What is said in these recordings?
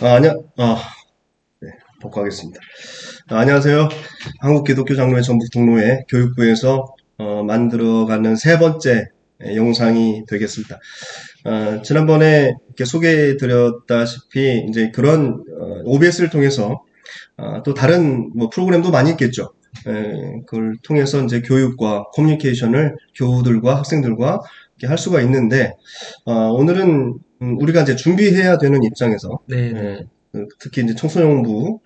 네, 복구하겠습니다. 안녕하세요. 한국기독교장로회 전북 동로회 교육부에서 만들어가는 세 번째 영상이 되겠습니다. 지난번에 이렇게 소개해드렸다시피 이제 그런 OBS를 통해서 또 다른 프로그램도 많이 있겠죠. 그걸 통해서 이제 교육과 커뮤니케이션을 교우들과 학생들과 이렇게 할 수가 있는데 오늘은 우리가 이제 준비해야 되는 입장에서 네. 특히 이제 청소년부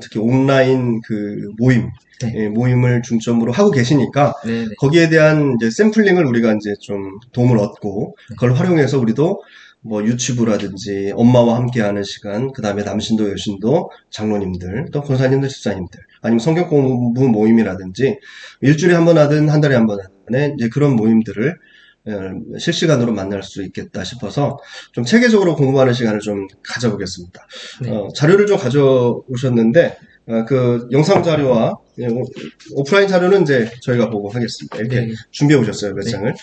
특히 온라인 그 모임 네. 모임을 중점으로 하고 계시니까 네. 거기에 대한 이제 샘플링을 우리가 이제 좀 도움을 얻고 그걸 활용해서 우리도 뭐 유튜브라든지 엄마와 함께하는 시간, 그 다음에 남신도 여신도 장로님들, 또 권사님들, 집사님들, 아니면 성경 공부 모임이라든지 일주일에 한 번 하든 한 달에 한 번 하든 이제 그런 모임들을 실시간으로 만날 수 있겠다 싶어서 좀 체계적으로 공부하는 시간을 좀 가져보겠습니다. 네. 자료를 좀 가져오셨는데 그 영상 자료와 오프라인 자료는 이제 저희가 보고 하겠습니다. 이렇게 네. 준비해 오셨어요, 몇 장을.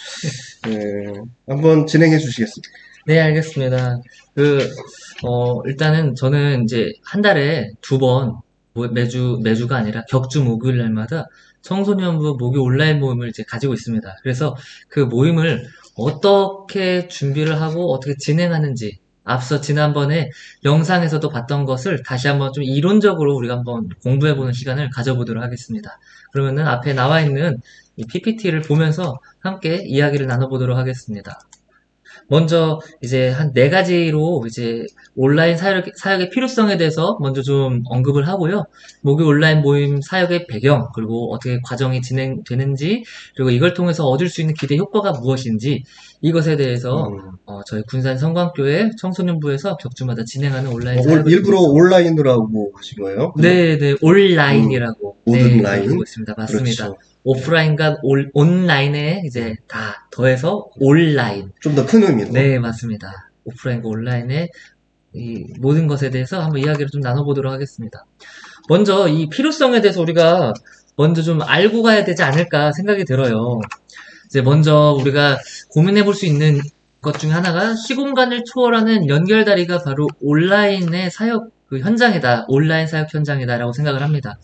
한번 진행해 주시겠습니다. 네, 알겠습니다. 일단은 저는 이제 한 달에 두 번, 매주가 아니라 격주 목요일 날마다 청소년부 목요 온라인 모임을 이제 가지고 있습니다. 그래서 그 모임을 어떻게 준비를 하고 어떻게 진행하는지, 앞서 지난번에 영상에서도 봤던 것을 다시 한번 좀 이론적으로 우리가 한번 공부해보는 시간을 가져보도록 하겠습니다. 그러면은 앞에 나와 있는 이 PPT를 보면서 함께 이야기를 나눠보도록 하겠습니다. 먼저 이제 한 네 가지로 이제 온라인 사역의 필요성에 대해서 먼저 좀 언급을 하고요. 목요 온라인 모임 사역의 배경, 그리고 어떻게 과정이 진행되는지, 그리고 이걸 통해서 얻을 수 있는 기대 효과가 무엇인지, 이것에 대해서 저희 군산 성광교회 청소년부에서 격주마다 진행하는 온라인 사역을 일부러 온라인으로 하고 하신 거예요? 네, 온라인이라고 온라인 하고 있습니다. 맞습니다. 그렇죠. 오프라인과 온라인에 이제 다 더해서 온라인. 좀 더 큰 의미로. 네, 맞습니다. 오프라인과 온라인의 이 모든 것에 대해서 한번 이야기를 좀 나눠보도록 하겠습니다. 먼저 이 필요성에 대해서 우리가 먼저 좀 알고 가야 되지 않을까 생각이 들어요. 이제 먼저 우리가 고민해 볼 수 있는 것 중에 하나가 시공간을 초월하는 연결다리가 바로 온라인의 사역 그 현장이다. 온라인 사역 현장이다라고 생각을 합니다.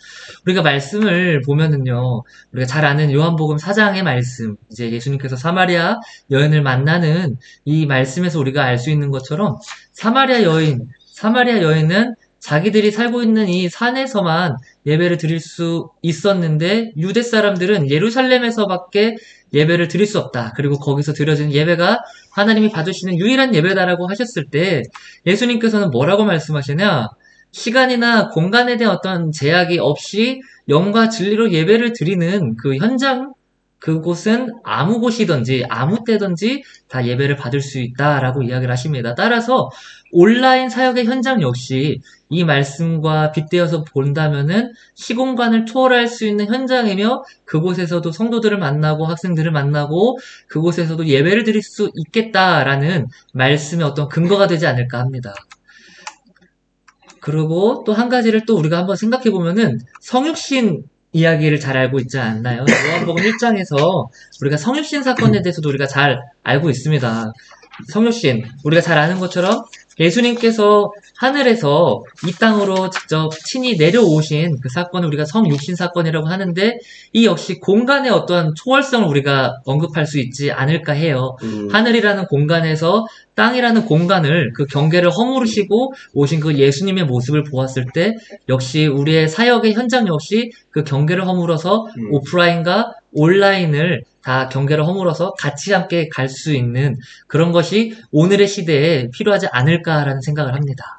우리가 말씀을 보면은요. 우리가 잘 아는 요한복음 4장의 말씀, 이제 예수님께서 사마리아 여인을 만나는 이 말씀에서 우리가 알 수 있는 것처럼 사마리아 여인은 자기들이 살고 있는 이 산에서만 예배를 드릴 수 있었는데 유대 사람들은 예루살렘에서밖에 예배를 드릴 수 없다. 그리고 거기서 드려지는 예배가 하나님이 받으시는 유일한 예배다라고 하셨을 때 예수님께서는 뭐라고 말씀하시냐? 시간이나 공간에 대한 어떤 제약이 없이 영과 진리로 예배를 드리는 그 현장, 그곳은 아무 곳이든지 아무 때든지 다 예배를 받을 수 있다라고 이야기를 하십니다. 따라서 온라인 사역의 현장 역시 이 말씀과 빗대어서 본다면은 시공간을 초월할 수 있는 현장이며 그곳에서도 성도들을 만나고 학생들을 만나고 그곳에서도 예배를 드릴 수 있겠다라는 말씀의 어떤 근거가 되지 않을까 합니다. 그리고 또 한 가지를 또 우리가 한번 생각해 보면은 성육신 이야기를 잘 알고 있지 않나요? 요한복음 1장에서 우리가 성육신 사건에 대해서도 우리가 잘 알고 있습니다. 성육신, 우리가 잘 아는 것처럼 예수님께서 하늘에서 이 땅으로 직접 친히 내려오신 그 사건을 우리가 성육신 사건이라고 하는데 이 역시 공간의 어떠한 초월성을 우리가 언급할 수 있지 않을까 해요. 하늘이라는 공간에서 땅이라는 공간을 그 경계를 허물으시고 오신 그 예수님의 모습을 보았을 때 역시 우리의 사역의 현장 역시 그 경계를 허물어서 오프라인과 온라인을 다 경계를 허물어서 같이 함께 갈 수 있는 그런 것이 오늘의 시대에 필요하지 않을까라는 생각을 합니다.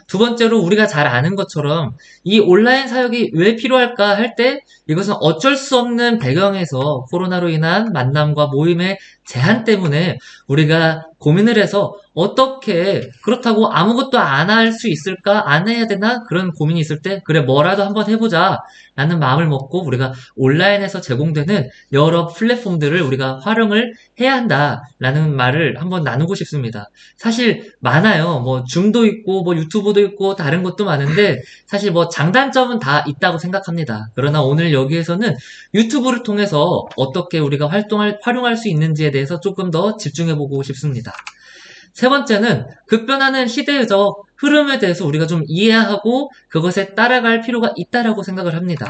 두 번째로 우리가 잘 아는 것처럼 이 온라인 사역이 왜 필요할까 할 때 이것은 어쩔 수 없는 배경에서 코로나로 인한 만남과 모임의 제한 때문에 우리가 고민을 해서 어떻게 그렇다고 아무것도 안 할 수 있을까? 안 해야 되나? 그런 고민이 있을 때 그래 뭐라도 한번 해보자 라는 마음을 먹고 우리가 온라인에서 제공되는 여러 플랫폼들을 우리가 활용을 해야 한다라는 말을 한번 나누고 싶습니다. 사실 많아요. 뭐 줌도 있고 뭐 유튜브도 있고 다른 것도 많은데 사실 뭐 장단점은 다 있다고 생각합니다. 그러나 오늘 여기에서는 유튜브를 통해서 어떻게 우리가 활용할 수 있는지에 대해서 조금 더 집중해보고 싶습니다. 세 번째는 급변하는 시대적 흐름에 대해서 우리가 좀 이해하고 그것에 따라갈 필요가 있다라고 생각을 합니다.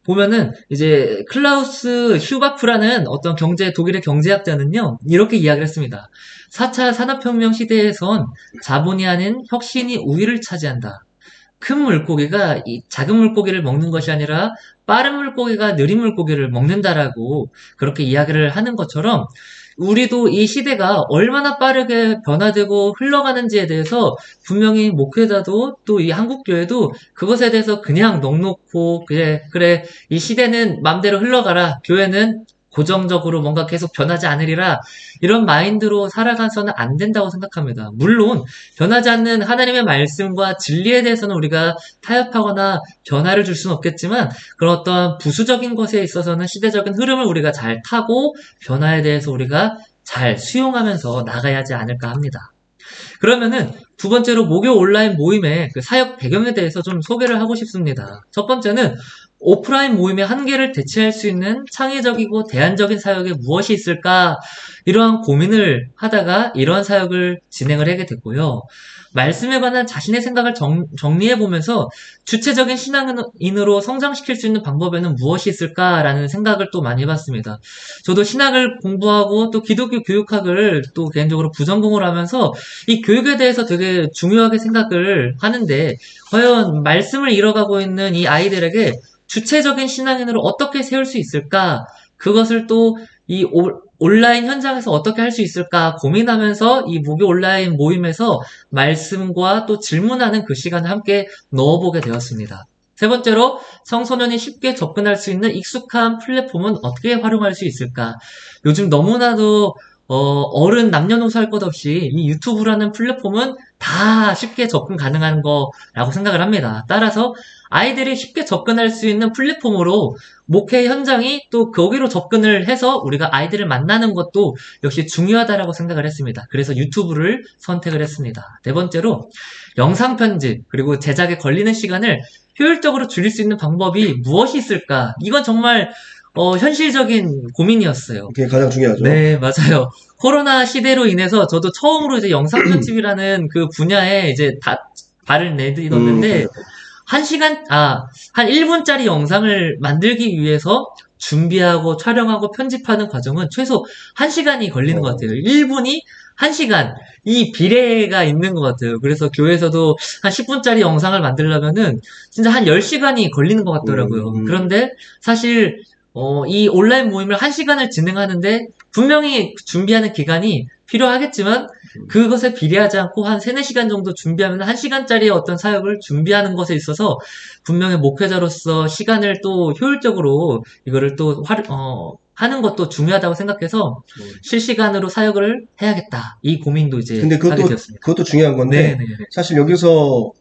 보면은 이제 클라우스 휴바프라는 어떤 독일의 경제학자는요, 이렇게 이야기를 했습니다. 4차 산업혁명 시대에선 자본이 아닌 혁신이 우위를 차지한다. 큰 물고기가 이 작은 물고기를 먹는 것이 아니라 빠른 물고기가 느린 물고기를 먹는다라고 그렇게 이야기를 하는 것처럼 우리도 이 시대가 얼마나 빠르게 변화되고 흘러가는지에 대해서 분명히 목회자도 또 이 한국교회도 그것에 대해서 그냥 넋놓고 그래 이 시대는 맘대로 흘러가라, 교회는 고정적으로 뭔가 계속 변하지 않으리라, 이런 마인드로 살아가서는 안 된다고 생각합니다. 물론 변하지 않는 하나님의 말씀과 진리에 대해서는 우리가 타협하거나 변화를 줄 수는 없겠지만, 그런 어떤 부수적인 것에 있어서는 시대적인 흐름을 우리가 잘 타고 변화에 대해서 우리가 잘 수용하면서 나가야 하지 않을까 합니다. 그러면은 두 번째로 목요 온라인 모임의 그 사역 배경에 대해서 좀 소개를 하고 싶습니다. 첫 번째는 오프라인 모임의 한계를 대체할 수 있는 창의적이고 대안적인 사역에 무엇이 있을까, 이러한 고민을 하다가 이러한 사역을 진행을 하게 됐고요. 말씀에 관한 자신의 생각을 정리해보면서 주체적인 신앙인으로 성장시킬 수 있는 방법에는 무엇이 있을까라는 생각을 또 많이 해봤습니다. 저도 신학을 공부하고 또 기독교 교육학을 또 개인적으로 부전공을 하면서 이 교육에 대해서 되게 중요하게 생각을 하는데, 과연 말씀을 잃어가고 있는 이 아이들에게 주체적인 신앙인으로 어떻게 세울 수 있을까? 그것을 또 이 온라인 현장에서 어떻게 할 수 있을까 고민하면서 이 목요 온라인 모임에서 말씀과 또 질문하는 그 시간을 함께 넣어보게 되었습니다. 세 번째로, 청소년이 쉽게 접근할 수 있는 익숙한 플랫폼은 어떻게 활용할 수 있을까? 요즘 너무나도 어른 남녀노소 할 것 없이 이 유튜브라는 플랫폼은 다 쉽게 접근 가능한 거라고 생각을 합니다. 따라서 아이들이 쉽게 접근할 수 있는 플랫폼으로 목회 현장이 또 거기로 접근을 해서 우리가 아이들을 만나는 것도 역시 중요하다라고 생각을 했습니다. 그래서 유튜브를 선택을 했습니다. 네 번째로, 영상 편집 그리고 제작에 걸리는 시간을 효율적으로 줄일 수 있는 방법이 무엇이 있을까? 이건 정말 현실적인 고민이었어요. 그게 가장 중요하죠. 네, 맞아요. 코로나 시대로 인해서 저도 처음으로 이제 영상 편집이라는 그 분야에 이제 발을 내딛었는데, 한 1분짜리 영상을 만들기 위해서 준비하고 촬영하고 편집하는 과정은 최소 1시간이 걸리는 것 같아요. 1분이 1시간. 이 비례가 있는 것 같아요. 그래서 교회에서도 한 10분짜리 영상을 만들려면은 진짜 한 10시간이 걸리는 것 같더라고요. 그런데 사실 이 온라인 모임을 1시간을 진행하는데 분명히 준비하는 기간이 필요하겠지만 그것에 비례하지 않고 한 3, 4시간 정도 준비하면 1시간짜리 어떤 사역을 준비하는 것에 있어서 분명히 목회자로서 시간을 또 효율적으로 이거를 또 하는 것도 중요하다고 생각해서 실시간으로 사역을 해야겠다. 이 고민도 이제 근데 하게 되었습니다. 그것도 중요한 건데, 네네. 사실 여기서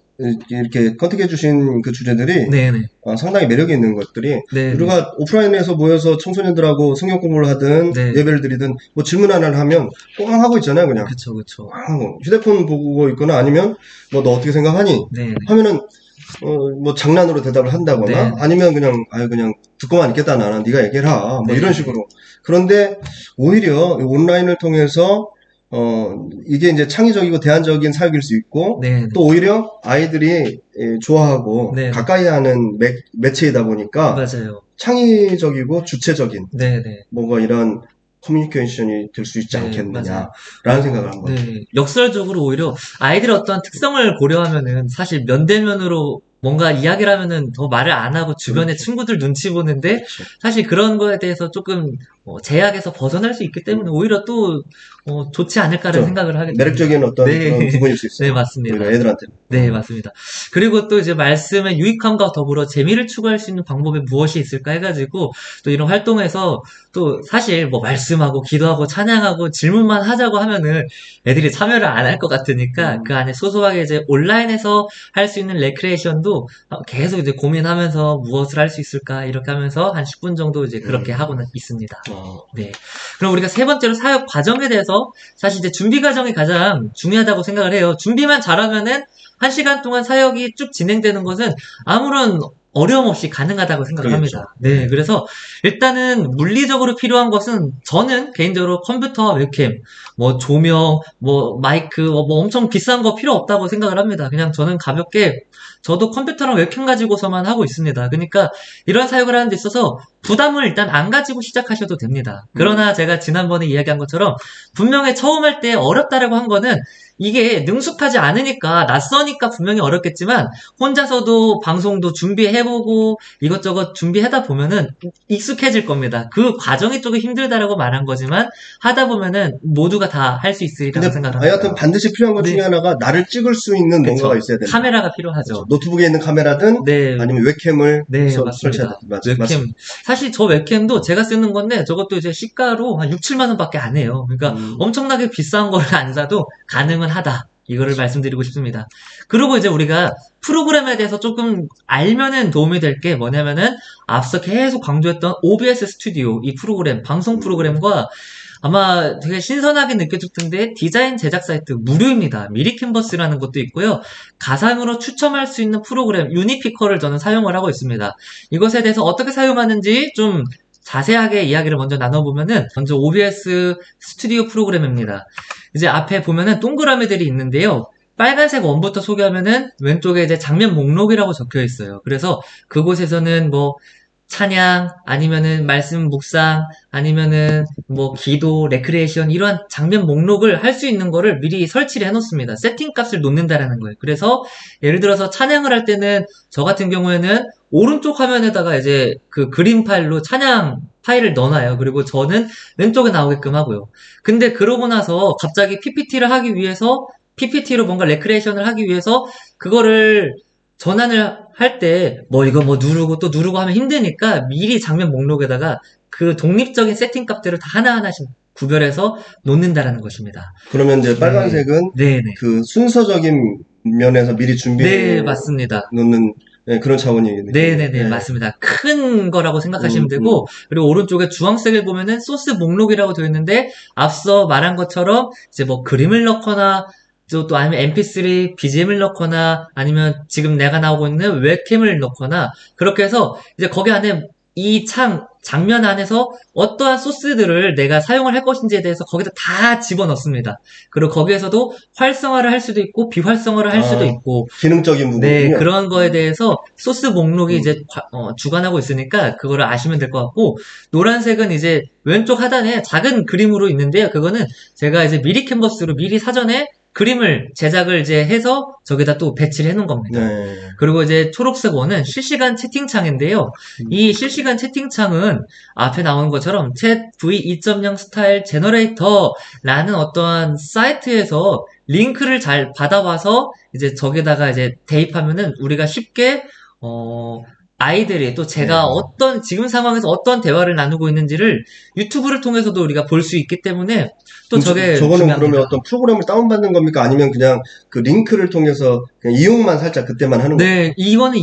이렇게 컨택해 주신 그 주제들이 네네. 상당히 매력이 있는 것들이, 네네. 우리가 오프라인에서 모여서 청소년들하고 성경 공부를 하든 네. 예배를 드리든 뭐 질문 하나를 하면 꽁 하고 있잖아요. 그냥 그쵸. 휴대폰 보고 있거나 아니면 뭐 너 어떻게 생각하니? 네네. 하면은 뭐 장난으로 대답을 한다거나 네. 아니면 그냥 듣고만 있겠다, 나는 네가 얘기해라, 뭐 네. 이런 식으로. 그런데 오히려 이 온라인을 통해서 이게 이제 창의적이고 대안적인 사역일 수 있고, 네네. 또 오히려 아이들이 좋아하고 네. 가까이 하는 매체이다 보니까 맞아요. 창의적이고 주체적인 네네. 뭔가 이런 커뮤니케이션이 될 수 있지 네, 않겠느냐라는 생각을 한 거예요. 네, 역설적으로 오히려 아이들의 어떤 특성을 고려하면은 사실 면대면으로 뭔가 이야기를 하면은 더 말을 안 하고 주변의 친구들 눈치 보는데, 그렇죠. 사실 그런 거에 대해서 조금 제약에서 벗어날 수 있기 때문에 오히려 또 좋지 않을까라는 그렇죠. 생각을 하게 됩니다. 매력적인 어떤 네. 그런 부분일 수 있어요. 네, 맞습니다. 오히려 애들한테. 네, 맞습니다. 그리고 또 이제 말씀의 유익함과 더불어 재미를 추구할 수 있는 방법이 무엇이 있을까 해가지고 또 이런 활동에서 또 사실 뭐 말씀하고 기도하고 찬양하고 질문만 하자고 하면은 애들이 참여를 안 할 것 같으니까 그 안에 소소하게 이제 온라인에서 할 수 있는 레크레이션도 계속 이제 고민하면서 무엇을 할 수 있을까 이렇게 하면서 한 10분 정도 이제 그렇게 하고는 있습니다. 네. 그럼 우리가 세 번째로 사역 과정에 대해서, 사실 이제 준비 과정이 가장 중요하다고 생각을 해요. 준비만 잘하면은 1시간 동안 사역이 쭉 진행되는 것은 아무런 어려움 없이 가능하다고 생각합니다. 그러겠죠. 네, 그래서 일단은 물리적으로 필요한 것은 저는 개인적으로 컴퓨터와 웹캠, 뭐 조명, 뭐 마이크, 뭐 엄청 비싼 거 필요 없다고 생각을 합니다. 그냥 저는 가볍게 저도 컴퓨터랑 웹캠 가지고서만 하고 있습니다. 그러니까 이런 사용을 하는 데 있어서 부담을 일단 안 가지고 시작하셔도 됩니다. 그러나 제가 지난번에 이야기한 것처럼 분명히 처음 할 때 어렵다라고 한 거는 이게 능숙하지 않으니까 낯서니까 분명히 어렵겠지만 혼자서도 방송도 준비해보고 이것저것 준비하다 보면은 익숙해질 겁니다. 그 과정이 조금 힘들다라고 말한 거지만 하다 보면은 모두가 다 할 수 있으리라고 근데 생각합니다. 하여튼 반드시 필요한 것 네. 중에 하나가 나를 찍을 수 있는 그쵸. 뭔가가 있어야 된다. 카메라가 필요하죠. 그렇죠. 노트북에 있는 카메라든 네. 아니면 웹캠을 네, 설치해야 맞습니다. 된다. 웹캠. 사실 저 웹캠도 제가 쓰는 건데 저것도 이제 시가로 한 6, 7만 원밖에 안 해요. 그러니까 엄청나게 비싼 걸 안 사도 가능은 하다. 이거를 말씀드리고 싶습니다. 그리고 이제 우리가 프로그램에 대해서 조금 알면은 도움이 될 게 뭐냐면은 앞서 계속 강조했던 OBS 스튜디오 이 프로그램, 방송 프로그램과 아마 되게 신선하게 느껴질 텐데 디자인 제작 사이트 무료입니다. 미리 캔버스라는 것도 있고요. 가상으로 추첨할 수 있는 프로그램 유니피커를 저는 사용을 하고 있습니다. 이것에 대해서 어떻게 사용하는지 좀 자세하게 이야기를 먼저 나눠보면은 먼저 OBS 스튜디오 프로그램입니다. 이제 앞에 보면은 동그라미들이 있는데요. 빨간색 원부터 소개하면은 왼쪽에 이제 장면 목록이라고 적혀 있어요. 그래서 그곳에서는 뭐 찬양 아니면은 말씀 묵상 아니면은 뭐 기도 레크리에이션 이러한 장면 목록을 할 수 있는 거를 미리 설치를 해놓습니다. 세팅 값을 놓는다라는 거예요. 그래서 예를 들어서 찬양을 할 때는 저 같은 경우에는 오른쪽 화면에다가 이제 그 그림 파일로 찬양 파일을 넣어놔요. 그리고 저는 왼쪽에 나오게끔 하고요. 근데 그러고 나서 갑자기 PPT를 하기 위해서 PPT로 뭔가 레크리에이션을 하기 위해서 그거를 전환을 할 때 뭐 이거 뭐 누르고 또 누르고 하면 힘드니까 미리 장면 목록에다가 그 독립적인 세팅 값들을 다 하나하나씩 구별해서 놓는다라는 것입니다. 그러면 이제 빨간색은 네네. 그 순서적인 면에서 미리 준비해 네, 맞습니다. 놓는 그런 차원이겠네요. 네네네, 맞습니다. 큰 거라고 생각하시면 되고, 그리고 오른쪽에 주황색을 보면은 소스 목록이라고 되어 있는데, 앞서 말한 것처럼 이제 뭐 그림을 넣거나, 또 아니면 mp3, BGM을 넣거나, 아니면 지금 내가 나오고 있는 웹캠을 넣거나, 그렇게 해서 이제 거기 안에 이 장면 안에서 어떠한 소스들을 내가 사용을 할 것인지에 대해서 거기다 다 집어넣습니다. 그리고 거기에서도 활성화를 할 수도 있고, 비활성화를 할 수도 있고, 기능적인 부분이요. 네, 그런 거에 대해서 소스 목록이 이제 주관하고 있으니까 그거를 아시면 될 것 같고, 노란색은 이제 왼쪽 하단에 작은 그림으로 있는데요. 그거는 제가 이제 미리 캔버스로 미리 사전에 그림을 제작을 이제 해서 저기다 또 배치를 해놓은 겁니다. 네. 그리고 이제 초록색 원은 실시간 채팅창인데요. 이 실시간 채팅창은 앞에 나오는 것처럼 챗 V2.0 스타일 제너레이터라는 어떠한 사이트에서 링크를 잘 받아와서 이제 저기다가 이제 대입하면은 우리가 쉽게 아이들이 또 제가 지금 상황에서 어떤 대화를 나누고 있는지를 유튜브를 통해서도 우리가 볼 수 있기 때문에 또 저게 저거는 중요합니다. 그러면 어떤 프로그램을 다운받는 겁니까? 아니면 그냥 그 링크를 통해서 그냥 이용만 살짝 그때만 하는 겁니까? 네, 이거는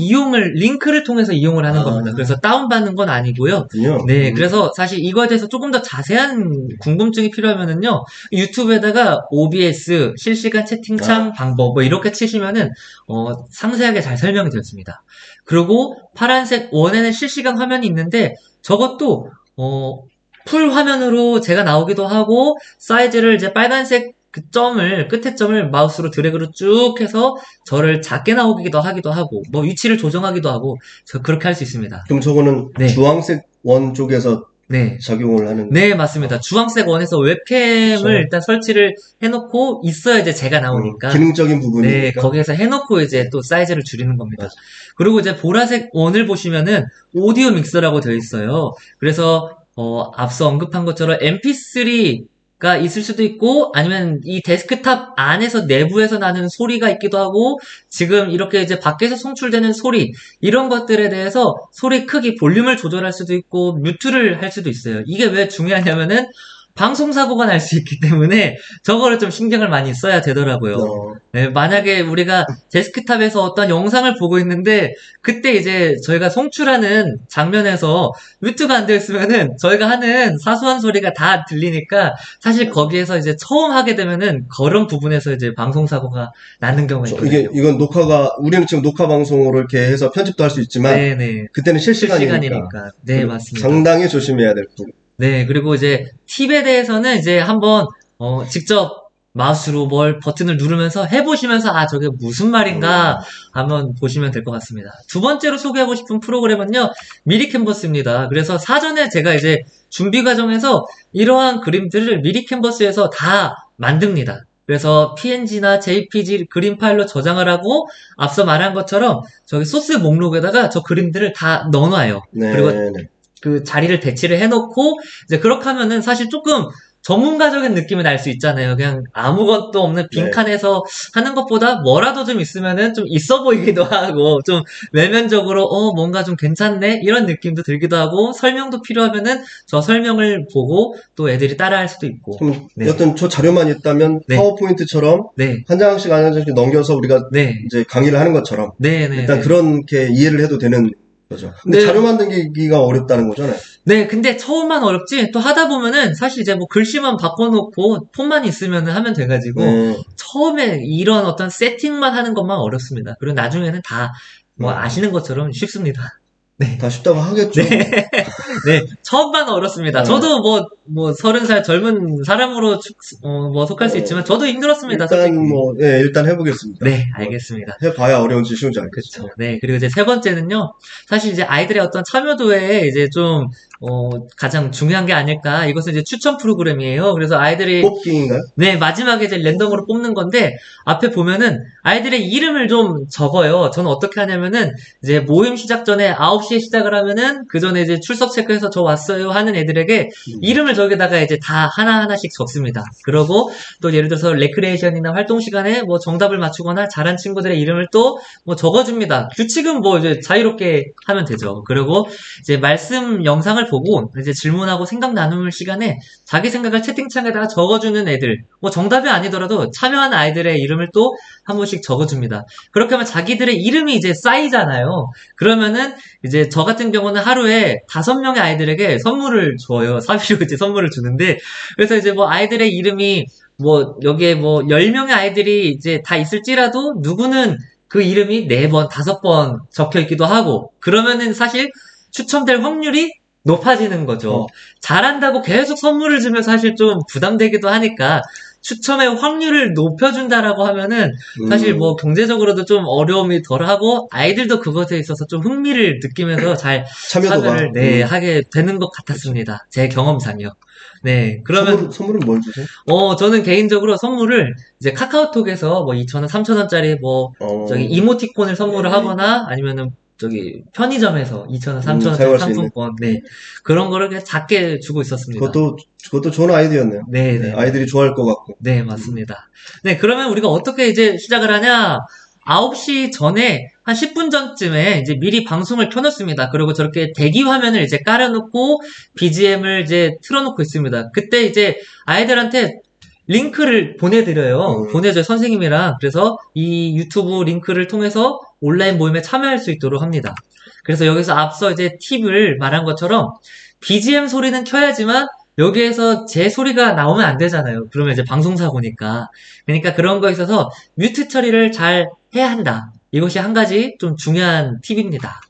링크를 통해서 이용을 하는 겁니다. 그래서 다운받는 건 아니고요. 그렇군요. 네, 그래서 사실 이거에 대해서 조금 더 자세한 궁금증이 필요하면은요, 유튜브에다가 OBS 실시간 채팅창 방법 뭐 이렇게 치시면은 상세하게 잘 설명이 되었습니다. 그리고 파란색 원에는 실시간 화면이 있는데 저것도 풀 화면으로 제가 나오기도 하고 사이즈를 이제 빨간색 그 끝에 점을 마우스로 드래그로 쭉 해서 저를 작게 나오기도 하기도 하고 뭐 위치를 조정하기도 하고 그렇게 할 수 있습니다. 그럼 저거는 네. 주황색 원 쪽에서 네. 작용을 하는. 네, 맞습니다. 주황색 원에서 웹캠을 그렇죠. 일단 설치를 해놓고 있어야 이제 제가 나오니까. 기능적인 부분이니까. 네, 거기에서 해놓고 이제 또 사이즈를 줄이는 겁니다. 맞아. 그리고 이제 보라색 원을 보시면은 오디오 믹서라고 되어 있어요. 그래서 앞서 언급한 것처럼 MP3가 있을 수도 있고 아니면 이 데스크탑 안에서 내부에서 나는 소리가 있기도 하고 지금 이렇게 이제 밖에서 송출되는 소리 이런 것들에 대해서 소리 크기 볼륨을 조절할 수도 있고 뮤트를 할 수도 있어요. 이게 왜 중요하냐면은 방송사고가 날 수 있기 때문에 저거를 좀 신경을 많이 써야 되더라고요. 어, 네, 만약에 우리가 데스크탑에서 어떤 영상을 보고 있는데 그때 이제 저희가 송출하는 장면에서 뮤트가 안 되어 있으면은 저희가 하는 사소한 소리가 다 들리니까 사실 거기에서 이제 처음 하게 되면은 그런 부분에서 이제 방송사고가 나는 경우가 있거든요. 이건 우리는 지금 녹화 방송으로 이렇게 해서 편집도 할 수 있지만, 네네. 그때는 실시간이니까. 실시간이니까. 네, 맞습니다. 상당히 조심해야 될 부분. 네, 그리고 이제 팁에 대해서는 이제 한번 직접 마우스로 뭘 버튼을 누르면서 해보시면서 아 저게 무슨 말인가 한번 보시면 될 것 같습니다. 두 번째로 소개하고 싶은 프로그램은요 미리 캔버스입니다. 그래서 사전에 제가 이제 준비 과정에서 이러한 그림들을 미리 캔버스에서 다 만듭니다. 그래서 PNG나 JPG 그림 파일로 저장을 하고 앞서 말한 것처럼 저기 소스 목록에다가 저 그림들을 다 넣어놔요. 네, 그리고 네. 그 자리를 배치를 해놓고 이제 그렇게 하면은 사실 조금 전문가적인 느낌이 날 수 있잖아요. 그냥 아무것도 없는 빈칸에서 하는 것보다 뭐라도 좀 있으면은 좀 있어 보이기도 하고 좀 외면적으로 뭔가 좀 괜찮네 이런 느낌도 들기도 하고 설명도 필요하면은 저 설명을 보고 또 애들이 따라할 수도 있고. 그럼 네. 여튼 저 자료만 있다면 네. 파워포인트처럼 네. 한 장씩 한 장씩 넘겨서 우리가 네. 이제 강의를 하는 것처럼 네. 네. 일단 네. 그렇게 이해를 해도 되는 거죠. 근데 네. 자료 만들기가 어렵다는 거잖아요. 네, 근데 처음만 어렵지 또 하다 보면은 사실 이제 뭐 글씨만 바꿔놓고 폰만 있으면은 하면 돼가지고 처음에 이런 어떤 세팅만 하는 것만 어렵습니다. 그리고 나중에는 다 뭐 아시는 것처럼 쉽습니다. 네. 다 쉽다고 하겠죠. 네, 처음만 어렵습니다. 저도 뭐 30살 젊은 사람으로 뭐 속할 수 있지만 저도 힘들었습니다. 솔직히. 일단 해보겠습니다. 네, 알겠습니다. 해봐야 어려운지 쉬운지 알겠죠. 그렇죠. 네, 그리고 이제 세 번째는요. 사실 이제 아이들의 어떤 참여도에 이제 좀 가장 중요한 게 아닐까. 이것은 이제 추천 프로그램이에요. 그래서 아이들이 뽑기인가요? 네, 마지막에 이제 랜덤으로 뽑는 건데 앞에 보면은 아이들의 이름을 좀 적어요. 저는 어떻게 하냐면은 이제 모임 시작 전에 9시에 시작을 하면은 그 전에 이제 출석 체크해서 저 왔어요 하는 애들에게 이름을 저기다가 이제 다 하나하나씩 적습니다. 그러고 또 예를 들어서 레크레이션이나 활동 시간에 뭐 정답을 맞추거나 잘한 친구들의 이름을 또 뭐 적어줍니다. 규칙은 뭐 이제 자유롭게 하면 되죠. 그리고 이제 말씀 영상을 보고 이제 질문하고 생각 나누는 시간에 자기 생각을 채팅창에다가 적어주는 애들, 뭐 정답이 아니더라도 참여한 아이들의 이름을 또 한 번씩 적어줍니다. 그렇게 하면 자기들의 이름이 이제 쌓이잖아요. 그러면은 이제 저 같은 경우는 하루에 5명의 아이들에게 선물을 줘요. 사비로 이제 선물을 주는데, 그래서 이제 뭐 아이들의 이름이 뭐 여기에 뭐 10명의 아이들이 이제 다 있을지라도 누구는 그 이름이 4번, 5번 적혀 있기도 하고, 그러면은 사실 추첨될 확률이 높아지는 거죠. 잘한다고 계속 선물을 주면 사실 좀 부담되기도 하니까 추첨의 확률을 높여준다라고 하면은 사실 뭐 경제적으로도 좀 어려움이 덜하고 아이들도 그것에 있어서 좀 흥미를 느끼면서 잘 참여를 하게 되는 것 같았습니다. 제 경험상이요. 네, 그러면 선물은 뭘 주세요? 저는 개인적으로 선물을 이제 카카오톡에서 뭐 2,000원, 3,000원짜리 뭐 저기 이모티콘을 선물을 하거나 아니면은 저기 편의점에서 2,000원, 3,000원짜리 상품권, 네, 그런 거를 그냥 작게 주고 있었습니다. 그것도 좋은 아이디어였네요. 네. 아이들이 좋아할 것 같고. 네, 맞습니다. 네, 그러면 우리가 어떻게 이제 시작을 하냐? 9시 전에 한 10분 전쯤에 이제 미리 방송을 켜놓습니다. 그리고 저렇게 대기 화면을 이제 깔아놓고 BGM을 이제 틀어놓고 있습니다. 그때 이제 아이들한테 링크를 보내드려요. 보내줘요, 선생님이랑. 그래서 이 유튜브 링크를 통해서 온라인 모임에 참여할 수 있도록 합니다. 그래서 여기서 앞서 이제 팁을 말한 것처럼 BGM 소리는 켜야지만 여기에서 제 소리가 나오면 안 되잖아요. 그러면 이제 방송사고니까. 그러니까 그런 거에 있어서 뮤트 처리를 잘 해야 한다. 이것이 한 가지 좀 중요한 팁입니다.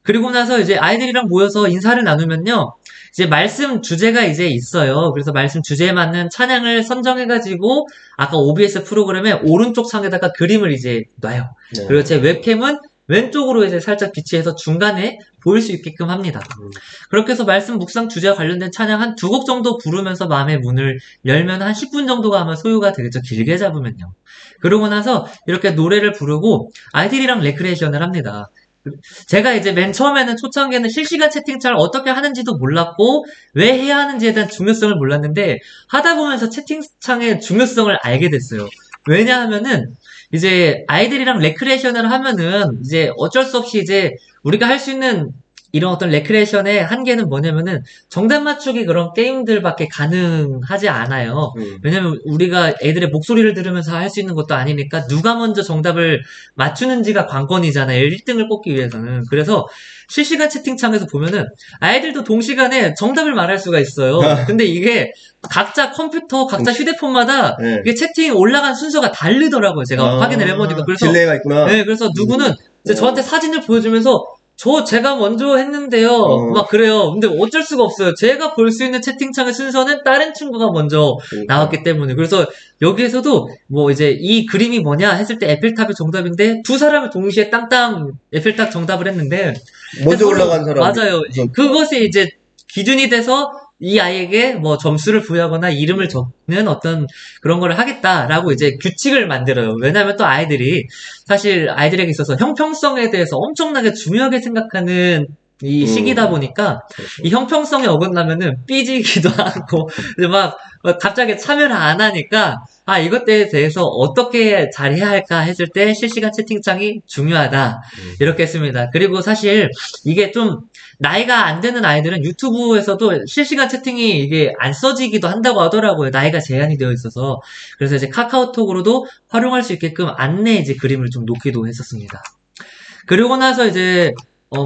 그리고 나서 이제 아이들이랑 모여서 인사를 나누면요. 이제 말씀 주제가 이제 있어요. 그래서 말씀 주제에 맞는 찬양을 선정해가지고 아까 OBS 프로그램에 오른쪽 창에다가 그림을 이제 놔요. 그리고 제 웹캠은 왼쪽으로 이제 살짝 비치해서 중간에 보일 수 있게끔 합니다. 그렇게 해서 말씀 묵상 주제와 관련된 찬양 한 2곡 정도 부르면서 마음의 문을 열면 한 10분 정도가 아마 소요가 되겠죠. 길게 잡으면요. 그러고 나서 이렇게 노래를 부르고 아이들이랑 레크레이션을 합니다. 제가 이제 맨 처음에는 초창기에는 실시간 채팅창을 어떻게 하는지도 몰랐고 왜 해야 하는지에 대한 중요성을 몰랐는데 하다 보면서 채팅창의 중요성을 알게 됐어요. 왜냐하면은 이제 아이들이랑 레크레이션을 하면은 이제 어쩔 수 없이 이제 우리가 할 수 있는 이런 어떤 레크레이션의 한계는 뭐냐면은 정답 맞추기 그런 게임들밖에 가능하지 않아요. 왜냐면 우리가 애들의 목소리를 들으면서 할 수 있는 것도 아니니까 누가 먼저 정답을 맞추는지가 관건이잖아요. 1등을 뽑기 위해서는. 그래서 실시간 채팅창에서 보면은 아이들도 동시간에 정답을 말할 수가 있어요. 근데 이게 각자 컴퓨터, 각자 휴대폰마다 네. 이게 채팅이 올라간 순서가 다르더라고요. 제가 확인을 해보니까. 그래서 딜레이가 있구나. 네, 그래서 누구는 이제 저한테 사진을 보여주면서 제가 먼저 했는데요. 막 그래요. 근데 어쩔 수가 없어요. 제가 볼 수 있는 채팅창의 순서는 다른 친구가 먼저 그러니까. 나왔기 때문에. 그래서 여기에서도 뭐 이제 이 그림이 뭐냐 했을 때 에펠탑이 정답인데 두 사람을 동시에 땅땅 에펠탑 정답을 했는데 먼저 올라간 사람. 맞아요. 그것이 이제 기준이 돼서 이 아이에게 뭐 점수를 부여하거나 이름을 적는 어떤 그런 거를 하겠다라고 이제 규칙을 만들어요. 왜냐하면 또 아이들이 사실 아이들에게 있어서 형평성에 대해서 엄청나게 중요하게 생각하는 이 시기다 보니까 그렇죠. 이 형평성에 어긋나면은 삐지기도 하고 이제 막 갑자기 참여를 안 하니까 이것에 대해서 어떻게 잘해야 할까 했을 때 실시간 채팅창이 중요하다 이렇게 했습니다. 그리고 사실 이게 좀 나이가 안 되는 아이들은 유튜브에서도 실시간 채팅이 이게 안 써지기도 한다고 하더라고요. 나이가 제한이 되어 있어서. 그래서 이제 카카오톡으로도 활용할 수 있게끔 안내 이제 그림을 좀 놓기도 했었습니다. 그리고 나서 이제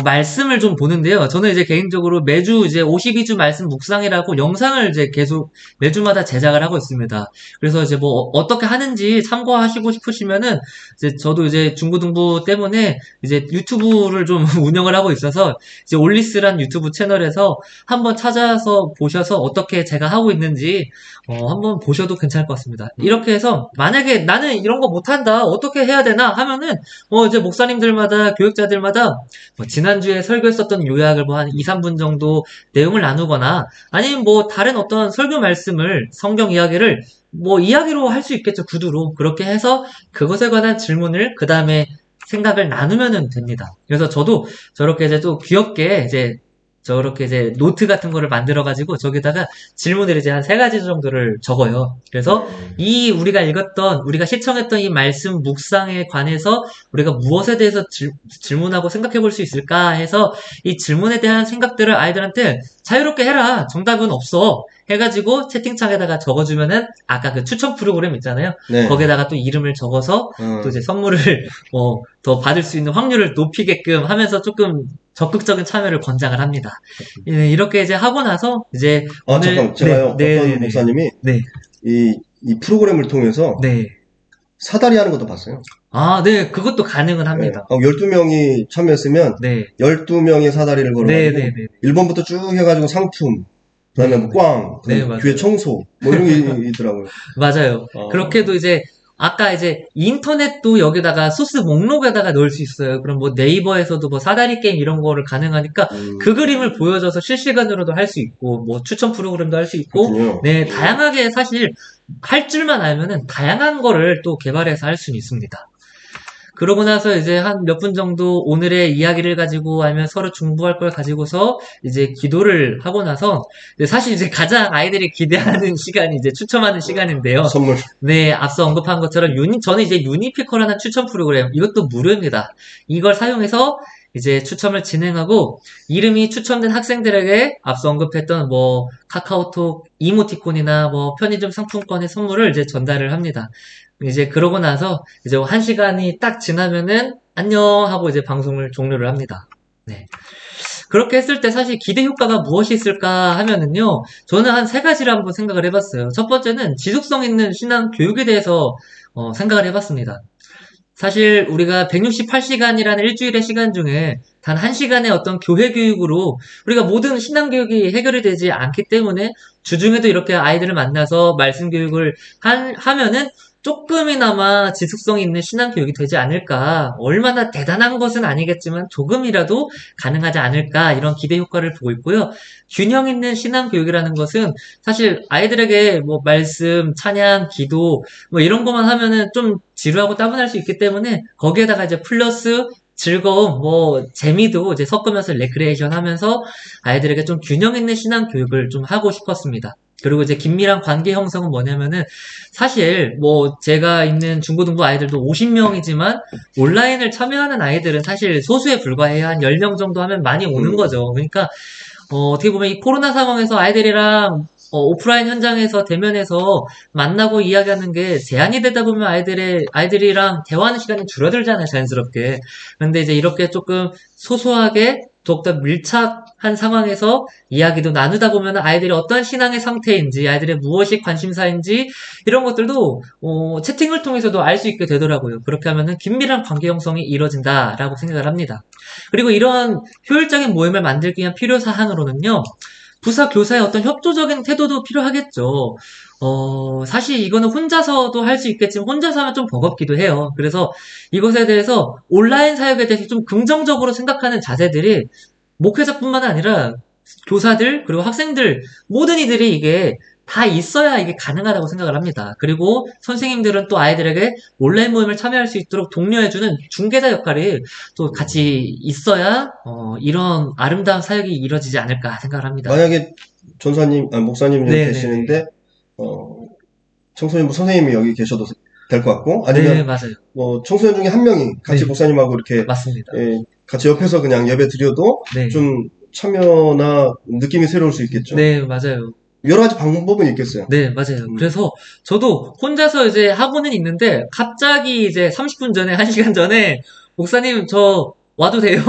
말씀을 좀 보는데요. 저는 이제 개인적으로 매주 이제 52주 말씀 묵상이라고 영상을 이제 계속 매주마다 제작을 하고 있습니다. 그래서 이제 뭐 어떻게 하는지 참고하시고 싶으시면은 이제 저도 이제 중고등부 때문에 이제 유튜브를 좀 운영을 하고 있어서 이제 올리스란 유튜브 채널에서 한번 찾아서 보셔서 어떻게 제가 하고 있는지 한번 보셔도 괜찮을 것 같습니다. 이렇게 해서 만약에 나는 이런 거 못한다 어떻게 해야 되나 하면은 이제 목사님들마다 교육자들마다 뭐 지난주에 설교했었던 요약을 뭐 한 2, 3분 정도 내용을 나누거나 아니면 뭐 다른 어떤 설교 말씀을 성경 이야기를 뭐 이야기로 할 수 있겠죠. 구두로. 그렇게 해서 그것에 관한 질문을 그 다음에 생각을 나누면 됩니다. 그래서 저도 저렇게 이제 또 귀엽게 이제 저렇게 이제 노트 같은 거를 만들어가지고 저기다가 질문을 이제 한 3가지 정도를 적어요. 그래서 이 우리가 읽었던, 우리가 시청했던 이 말씀 묵상에 관해서 우리가 무엇에 대해서 질문하고 생각해 볼 수 있을까 해서 이 질문에 대한 생각들을 아이들한테 자유롭게 해라. 정답은 없어. 해가지고 채팅창에다가 적어주면은 아까 그 추천 프로그램 있잖아요. 네. 거기에다가 또 이름을 적어서 또 이제 선물을 더 받을 수 있는 확률을 높이게끔 하면서 조금 적극적인 참여를 권장을 합니다. 이렇게 이제 하고 나서 이제 오늘 잠깐 제가요. 어떤 목사님이 이 프로그램을 통해서 사다리 하는 것도 봤어요. 네, 그것도 가능은 합니다. 12명이 참여했으면 12명의 사다리를 걸어가지고 1번부터 쭉 해가지고 상품, 그다음에 뭐 꽝, 교회 청소 뭐 이런 게 있더라고요. 맞아요. 그렇게도 이제 아까 이제 인터넷도 여기다가 소스 목록에다가 넣을 수 있어요. 그럼 뭐 네이버에서도 뭐 사다리 게임 이런 거를 가능하니까 그 그림을 보여줘서 실시간으로도 할 수 있고 뭐 추천 프로그램도 할 수 있고 그렇군요. 다양하게 사실 할 줄만 알면은 다양한 거를 또 개발해서 할 수는 있습니다. 그러고 나서 이제 한 몇 분 정도 오늘의 이야기를 가지고 아니면 서로 중보할 걸 가지고서 이제 기도를 하고 나서 사실 이제 가장 아이들이 기대하는 시간이 이제 추첨하는 시간인데요. 선물. 네, 앞서 언급한 것처럼 저는 이제 유니피커라는 추첨 프로그램, 이것도 무료입니다. 이걸 사용해서 이제 추첨을 진행하고 이름이 추첨된 학생들에게 앞서 언급했던 뭐 카카오톡 이모티콘이나 뭐 편의점 상품권의 선물을 이제 전달을 합니다. 이제 그러고 나서 이제 1시간이 딱 지나면은 안녕 하고 이제 방송을 종료를 합니다. 네. 그렇게 했을 때 사실 기대 효과가 무엇이 있을까 하면은요, 저는 한 3가지를 한번 생각을 해봤어요. 첫 번째는 지속성 있는 신앙 교육에 대해서 생각을 해봤습니다. 사실 우리가 168시간이라는 일주일의 시간 중에 단 1시간의 어떤 교회 교육으로 우리가 모든 신앙 교육이 해결이 되지 않기 때문에 주중에도 이렇게 아이들을 만나서 말씀 교육을 하면은 조금이나마 지속성 있는 신앙 교육이 되지 않을까. 얼마나 대단한 것은 아니겠지만 조금이라도 가능하지 않을까. 이런 기대 효과를 보고 있고요. 균형 있는 신앙 교육이라는 것은 사실 아이들에게 뭐 말씀, 찬양, 기도 뭐 이런 것만 하면은 좀 지루하고 따분할 수 있기 때문에 거기에다가 이제 플러스 즐거움, 뭐 재미도 이제 섞으면서 레크레이션 하면서 아이들에게 좀 균형 있는 신앙 교육을 좀 하고 싶었습니다. 그리고 이제 긴밀한 관계 형성은 뭐냐면은 사실 뭐 제가 있는 중고등부 아이들도 50명이지만 온라인을 참여하는 아이들은 사실 소수에 불과해요. 한 10명 정도 하면 많이 오는 음. 거죠. 그러니까 어떻게 보면 이 코로나 상황에서 아이들이랑 오프라인 현장에서 대면해서 만나고 이야기하는 게 제한이 되다 보면 아이들이랑 대화하는 시간이 줄어들잖아요, 자연스럽게. 근데 이제 이렇게 조금 소소하게 더욱더 밀착한 상황에서 이야기도 나누다 보면 아이들이 어떤 신앙의 상태인지, 아이들의 무엇이 관심사인지, 이런 것들도, 채팅을 통해서도 알 수 있게 되더라고요. 그렇게 하면은 긴밀한 관계 형성이 이루어진다라고 생각을 합니다. 그리고 이런 효율적인 모임을 만들기 위한 필요 사항으로는요, 부사 교사의 어떤 협조적인 태도도 필요하겠죠. 사실 이거는 혼자서도 할 수 있겠지만 혼자서 하면 좀 버겁기도 해요. 그래서 이것에 대해서 온라인 사역에 대해서 좀 긍정적으로 생각하는 자세들이 목회자뿐만 아니라 교사들 그리고 학생들 모든 이들이 이게 다 있어야 이게 가능하다고 생각을 합니다. 그리고 선생님들은 또 아이들에게 온라인 모임을 참여할 수 있도록 독려해주는 중개자 역할이 또 같이 있어야 이런 아름다운 사역이 이루어지지 않을까 생각을 합니다. 만약에 목사님 여기 네네네. 계시는데, 청소년부 선생님이 여기 계셔도 될 것 같고, 네, 아니면 맞아요. 뭐 청소년 중에 한 명이 같이 네, 목사님하고 이렇게 맞습니다. 같이 옆에서 그냥 예배 드려도 네, 좀 참여나 느낌이 새로울 수 있겠죠. 네, 맞아요. 여러 가지 방법은 있겠어요. 네, 맞아요. 음. 그래서 저도 혼자서 이제 하고는 있는데 갑자기 이제 30분 전에, 1시간 전에 목사님 저 와도 돼요?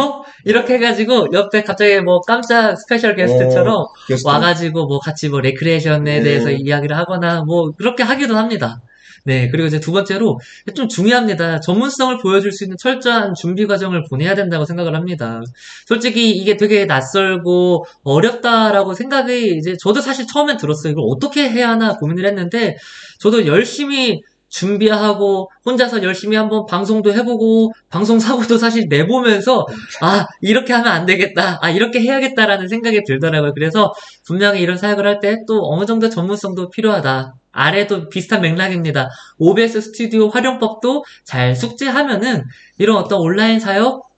이렇게 해가지고 옆에 갑자기 뭐 깜짝 스페셜 게스트처럼 게스트. 와가지고 뭐 같이 뭐 레크레이션에 네. 대해서 이야기를 하거나 뭐 그렇게 하기도 합니다. 네, 그리고 이제 두 번째로 좀 중요합니다. 전문성을 보여줄 수 있는 철저한 준비 과정을 보내야 된다고 생각을 합니다. 솔직히 이게 되게 낯설고 어렵다라고 생각이 이제 저도 사실 처음엔 들었어요. 이걸 어떻게 해야 하나 고민을 했는데 저도 열심히 준비하고 혼자서 열심히 한번 방송도 해보고 방송 사고도 사실 내보면서 아 이렇게 하면 안 되겠다 아 이렇게 해야겠다라는 생각이 들더라고요. 그래서 분명히 이런 사역을 할 때 또 어느 정도 전문성도 필요하다. 아래도 비슷한 맥락입니다. OBS 스튜디오 활용법도 잘 숙지하면은 이런 어떤 온라인 사역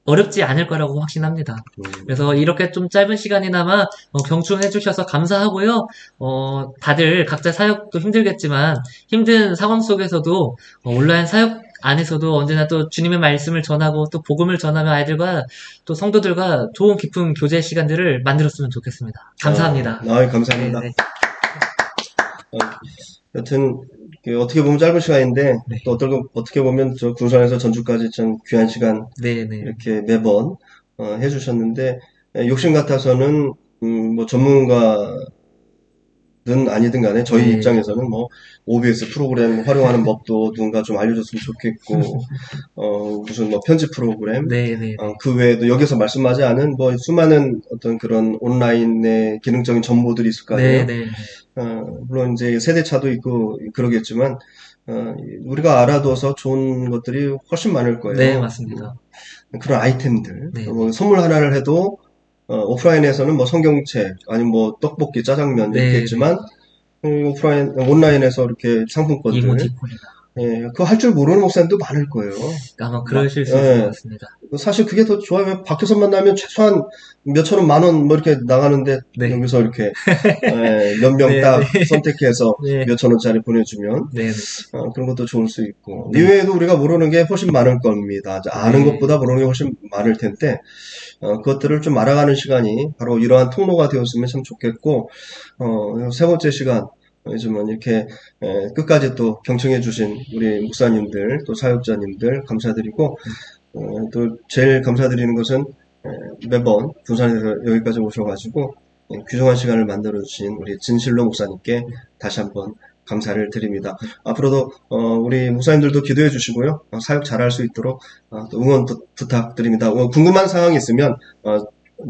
어렵지 않을 거라고 확신합니다. 그래서 이렇게 좀 짧은 시간이나마 경청해 주셔서 감사하고요. 다들 각자 사역도 힘들겠지만 힘든 상황 속에서도 온라인 사역 안에서도 언제나 또 주님의 말씀을 전하고 또 복음을 전하며 아이들과 또 성도들과 좋은 깊은 교제 시간들을 만들었으면 좋겠습니다. 감사합니다. 감사합니다. 네, 네. 여튼 어떻게 보면 짧은 시간인데 네. 또 어떻게 보면 저 군산에서 전주까지 참 귀한 시간 네, 네. 이렇게 매번 해주셨는데 욕심 같아서는 뭐 전문가든 아니든 간에 저희 네. 입장에서는 뭐 OBS 프로그램 활용하는 법도 누군가 좀 알려줬으면 좋겠고 무슨 뭐 편집 프로그램 네, 네. 그 외에도 여기서 말씀하지 않은 뭐 수많은 어떤 그런 온라인의 기능적인 정보들이 있을 거 아니에요. 네, 네. 물론 이제 세대 차도 있고 그러겠지만 우리가 알아둬서 좋은 것들이 훨씬 많을 거예요. 네, 맞습니다. 그런 아이템들 네. 뭐 선물 하나를 해도 오프라인에서는 뭐 성경책 아니면 뭐 떡볶이 짜장면 네, 이렇게 있지만 온라인에서 이렇게 상품권들 이모티콘이나 그거 할 줄 모르는 목사님도 많을 거예요. 아마 그러실 수 있을 것 같습니다. 사실 그게 더 좋아요. 밖에서 만나면 최소한 몇천 원, 만 원 뭐 이렇게 나가는데 네. 여기서 이렇게 몇 명 네, 딱 네. 선택해서 네. 몇천 원짜리 보내주면 네, 그런 것도 좋을 수 있고 네. 이외에도 우리가 모르는 게 훨씬 많을 겁니다. 아는 네. 것보다 모르는 게 훨씬 많을 텐데 그것들을 좀 알아가는 시간이 바로 이러한 통로가 되었으면 참 좋겠고 세 번째 시간 요즘은 이렇게 끝까지 또 경청해 주신 우리 목사님들 또 사역자님들 감사드리고 또 제일 감사드리는 것은 매번 부산에서 여기까지 오셔가지고 귀중한 시간을 만들어 주신 우리 진실로 목사님께 다시 한번 감사를 드립니다. 앞으로도 우리 목사님들도 기도해 주시고요. 사역 잘할 수 있도록 또 응원 부탁드립니다. 궁금한 사항이 있으면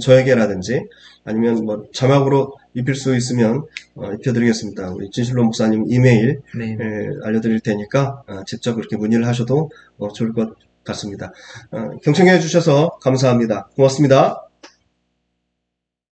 저에게라든지 아니면 뭐 자막으로 입힐 수 있으면 입혀드리겠습니다. 우리 진실로 목사님 이메일 네. 알려드릴 테니까 직접 그렇게 문의를 하셔도 좋을 것 같습니다. 경청해 주셔서 감사합니다. 고맙습니다.